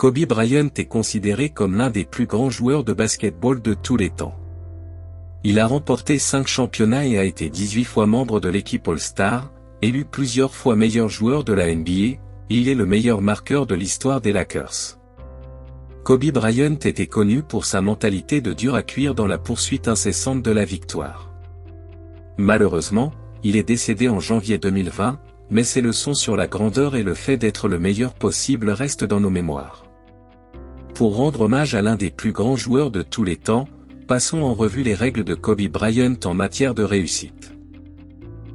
Kobe Bryant est considéré comme l'un des plus grands joueurs de basketball de tous les temps. Il a remporté 5 championnats et a été 18 fois membre de l'équipe All-Star, élu plusieurs fois meilleur joueur de la NBA, et il est le meilleur marqueur de l'histoire des Lakers. Kobe Bryant était connu pour sa mentalité de dur à cuire dans la poursuite incessante de la victoire. Malheureusement, il est décédé en janvier 2020, mais ses leçons sur la grandeur et le fait d'être le meilleur possible restent dans nos mémoires. Pour rendre hommage à l'un des plus grands joueurs de tous les temps, passons en revue les règles de Kobe Bryant en matière de réussite.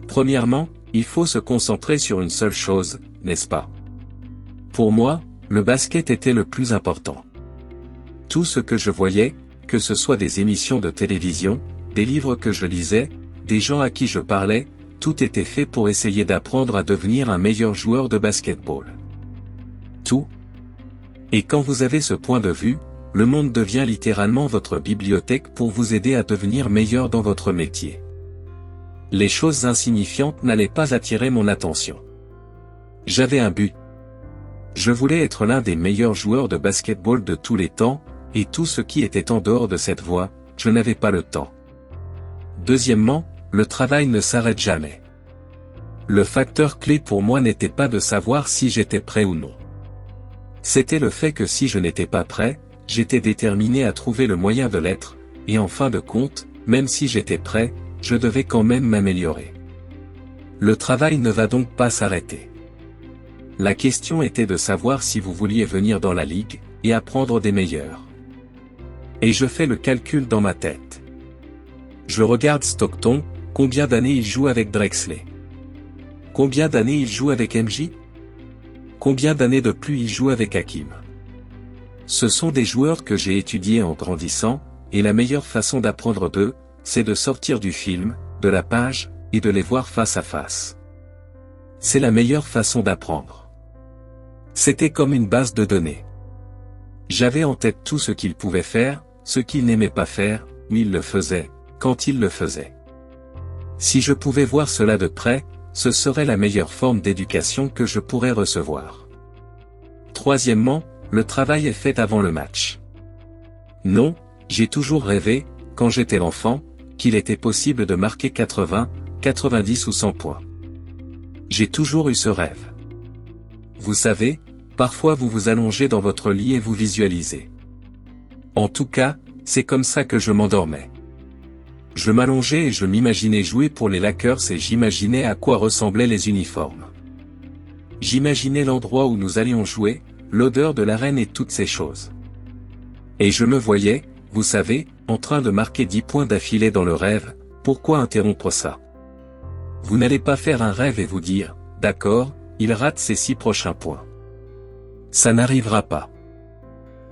Premièrement, il faut se concentrer sur une seule chose, n'est-ce pas? Pour moi, le basket était le plus important. Tout ce que je voyais, que ce soit des émissions de télévision, des livres que je lisais, des gens à qui je parlais, tout était fait pour essayer d'apprendre à devenir un meilleur joueur de basketball. Tout. Et quand vous avez ce point de vue, le monde devient littéralement votre bibliothèque pour vous aider à devenir meilleur dans votre métier. Les choses insignifiantes n'allaient pas attirer mon attention. J'avais un but. Je voulais être l'un des meilleurs joueurs de basketball de tous les temps, et tout ce qui était en dehors de cette voie, je n'avais pas le temps. Deuxièmement, le travail ne s'arrête jamais. Le facteur clé pour moi n'était pas de savoir si j'étais prêt ou non. C'était le fait que si je n'étais pas prêt, j'étais déterminé à trouver le moyen de l'être, et en fin de compte, même si j'étais prêt, je devais quand même m'améliorer. Le travail ne va donc pas s'arrêter. La question était de savoir si vous vouliez venir dans la ligue, et apprendre des meilleurs. Et je fais le calcul dans ma tête. Je regarde Stockton, combien d'années il joue avec Drexler? Combien d'années il joue avec MJ? Combien d'années de plus il joue avec Hakim? Ce sont des joueurs que j'ai étudiés en grandissant, et la meilleure façon d'apprendre d'eux, c'est de sortir du film, de la page, et de les voir face à face. C'est la meilleure façon d'apprendre. C'était comme une base de données. J'avais en tête tout ce qu'ils pouvaient faire, ce qu'ils n'aimaient pas faire, où ils le faisaient, quand ils le faisaient. Si je pouvais voir cela de près, ce serait la meilleure forme d'éducation que je pourrais recevoir. Troisièmement, le travail est fait avant le match. Non, j'ai toujours rêvé, quand j'étais enfant, qu'il était possible de marquer 80, 90 ou 100 points. J'ai toujours eu ce rêve. Vous savez, parfois vous vous allongez dans votre lit et vous visualisez. En tout cas, c'est comme ça que je m'endormais. Je m'allongeais et je m'imaginais jouer pour les Lakers et j'imaginais à quoi ressemblaient les uniformes. J'imaginais l'endroit où nous allions jouer, l'odeur de l'arène et toutes ces choses. Et je me voyais, vous savez, en train de marquer 10 points d'affilée dans le rêve. Pourquoi interrompre ça? Vous n'allez pas faire un rêve et vous dire, d'accord, il rate ses 6 prochains points. Ça n'arrivera pas.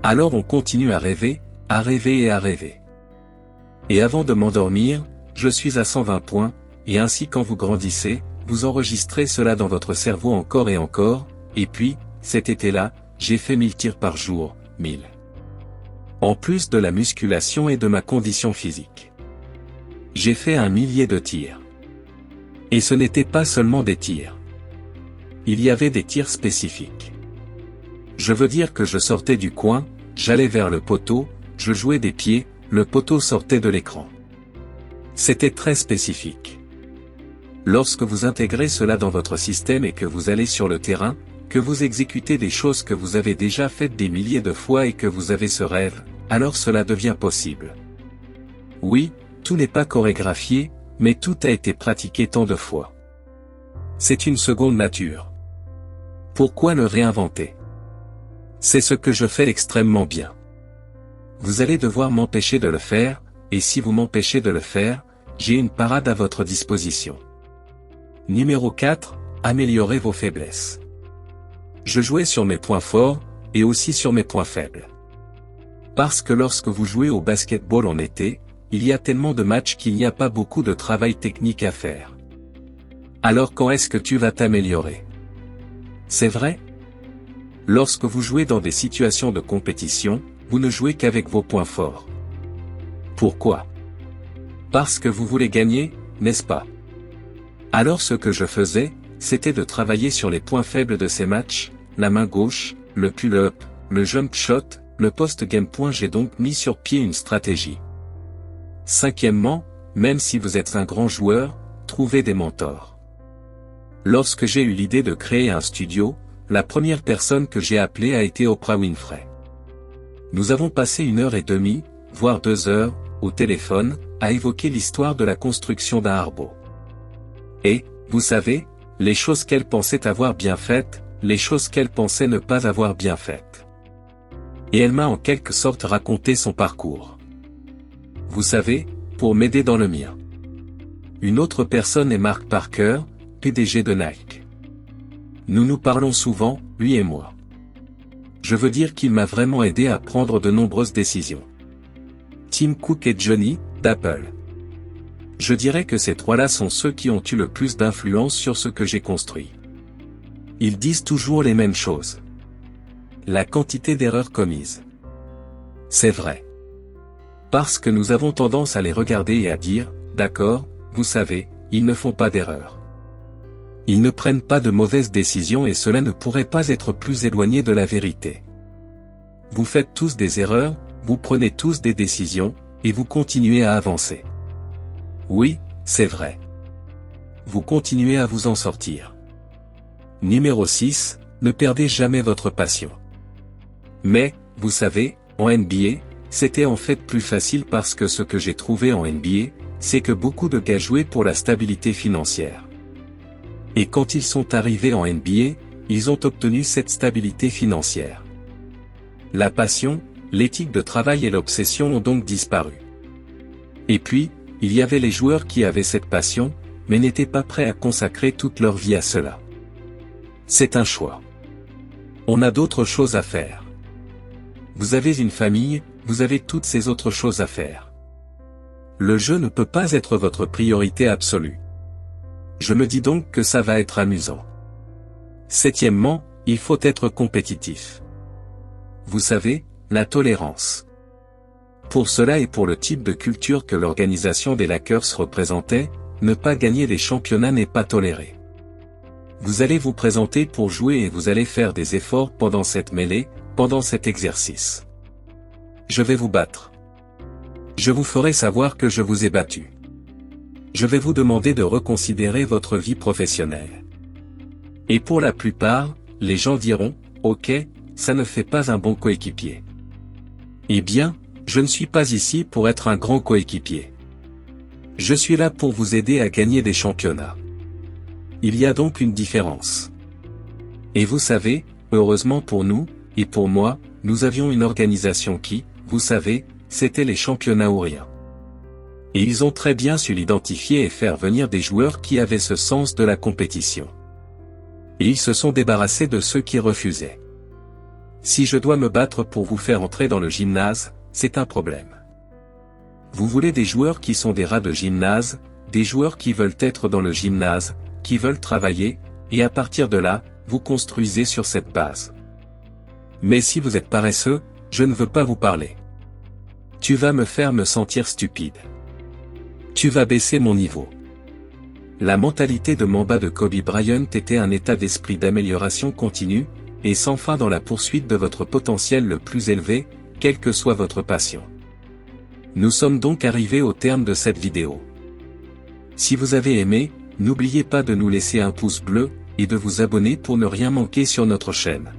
Alors on continue à rêver et à rêver. Et avant de m'endormir, je suis à 120 points, et ainsi quand vous grandissez, vous enregistrez cela dans votre cerveau encore et encore, et puis, cet été-là, j'ai fait 1000 tirs par jour, 1000. En plus de la musculation et de ma condition physique. J'ai fait 1 millier de tirs. Et ce n'était pas seulement des tirs. Il y avait des tirs spécifiques. Je veux dire que je sortais du coin, j'allais vers le poteau, je jouais des pieds, le poteau sortait de l'écran. C'était très spécifique. Lorsque vous intégrez cela dans votre système et que vous allez sur le terrain, que vous exécutez des choses que vous avez déjà faites des milliers de fois et que vous avez ce rêve, alors cela devient possible. Oui, tout n'est pas chorégraphié, mais tout a été pratiqué tant de fois. C'est une seconde nature. Pourquoi le réinventer? C'est ce que je fais extrêmement bien. Vous allez devoir m'empêcher de le faire, et si vous m'empêchez de le faire, j'ai une parade à votre disposition. Numéro 4, améliorez vos faiblesses. Je jouais sur mes points forts, et aussi sur mes points faibles. Parce que lorsque vous jouez au basketball en été, il y a tellement de matchs qu'il n'y a pas beaucoup de travail technique à faire. Alors quand est-ce que tu vas t'améliorer? C'est vrai? Lorsque vous jouez dans des situations de compétition, vous ne jouez qu'avec vos points forts. Pourquoi? Parce que vous voulez gagner, n'est-ce pas? Alors ce que je faisais, c'était de travailler sur les points faibles de ces matchs, la main gauche, le pull-up, le jump shot, le post-game point. J'ai donc mis sur pied une stratégie. Cinquièmement, même si vous êtes un grand joueur, trouvez des mentors. Lorsque j'ai eu l'idée de créer un studio, la première personne que j'ai appelée a été Oprah Winfrey. Nous avons passé 1h30, voire 2 heures, au téléphone, à évoquer l'histoire de la construction d'un Arbo. Et, vous savez, les choses qu'elle pensait avoir bien faites, les choses qu'elle pensait ne pas avoir bien faites. Et elle m'a en quelque sorte raconté son parcours. Vous savez, pour m'aider dans le mien. Une autre personne est Mark Parker, PDG de Nike. Nous nous parlons souvent, lui et moi. Je veux dire qu'il m'a vraiment aidé à prendre de nombreuses décisions. Tim Cook et Johnny, d'Apple. Je dirais que ces trois-là sont ceux qui ont eu le plus d'influence sur ce que j'ai construit. Ils disent toujours les mêmes choses. La quantité d'erreurs commises. C'est vrai. Parce que nous avons tendance à les regarder et à dire, d'accord, vous savez, ils ne font pas d'erreurs. Ils ne prennent pas de mauvaises décisions et cela ne pourrait pas être plus éloigné de la vérité. Vous faites tous des erreurs, vous prenez tous des décisions, et vous continuez à avancer. Oui, c'est vrai. Vous continuez à vous en sortir. Numéro 6, ne perdez jamais votre passion. Mais, vous savez, en NBA, c'était en fait plus facile parce que ce que j'ai trouvé en NBA, c'est que beaucoup de gars jouaient pour la stabilité financière. Et quand ils sont arrivés en NBA, ils ont obtenu cette stabilité financière. La passion, l'éthique de travail et l'obsession ont donc disparu. Et puis, il y avait les joueurs qui avaient cette passion, mais n'étaient pas prêts à consacrer toute leur vie à cela. C'est un choix. On a d'autres choses à faire. Vous avez une famille, vous avez toutes ces autres choses à faire. Le jeu ne peut pas être votre priorité absolue. Je me dis donc que ça va être amusant. Septièmement, il faut être compétitif. Vous savez, la tolérance. Pour cela et pour le type de culture que l'organisation des Lakers représentait, ne pas gagner des championnats n'est pas toléré. Vous allez vous présenter pour jouer et vous allez faire des efforts pendant cette mêlée, pendant cet exercice. Je vais vous battre. Je vous ferai savoir que je vous ai battu. Je vais vous demander de reconsidérer votre vie professionnelle. Et pour la plupart, les gens diront, ok, ça ne fait pas un bon coéquipier. Eh bien, je ne suis pas ici pour être un grand coéquipier. Je suis là pour vous aider à gagner des championnats. Il y a donc une différence. Et vous savez, heureusement pour nous, et pour moi, nous avions une organisation qui, vous savez, c'était les championnats ou rien. Et ils ont très bien su l'identifier et faire venir des joueurs qui avaient ce sens de la compétition. Et ils se sont débarrassés de ceux qui refusaient. Si je dois me battre pour vous faire entrer dans le gymnase, c'est un problème. Vous voulez des joueurs qui sont des rats de gymnase, des joueurs qui veulent être dans le gymnase, qui veulent travailler, et à partir de là, vous construisez sur cette base. Mais si vous êtes paresseux, je ne veux pas vous parler. Tu vas me faire me sentir stupide. Tu vas baisser mon niveau. La mentalité de Mamba de Kobe Bryant était un état d'esprit d'amélioration continue, et sans fin dans la poursuite de votre potentiel le plus élevé, quelle que soit votre passion. Nous sommes donc arrivés au terme de cette vidéo. Si vous avez aimé, n'oubliez pas de nous laisser un pouce bleu, et de vous abonner pour ne rien manquer sur notre chaîne.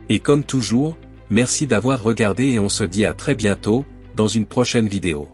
Et comme toujours, merci d'avoir regardé et on se dit à très bientôt, dans une prochaine vidéo.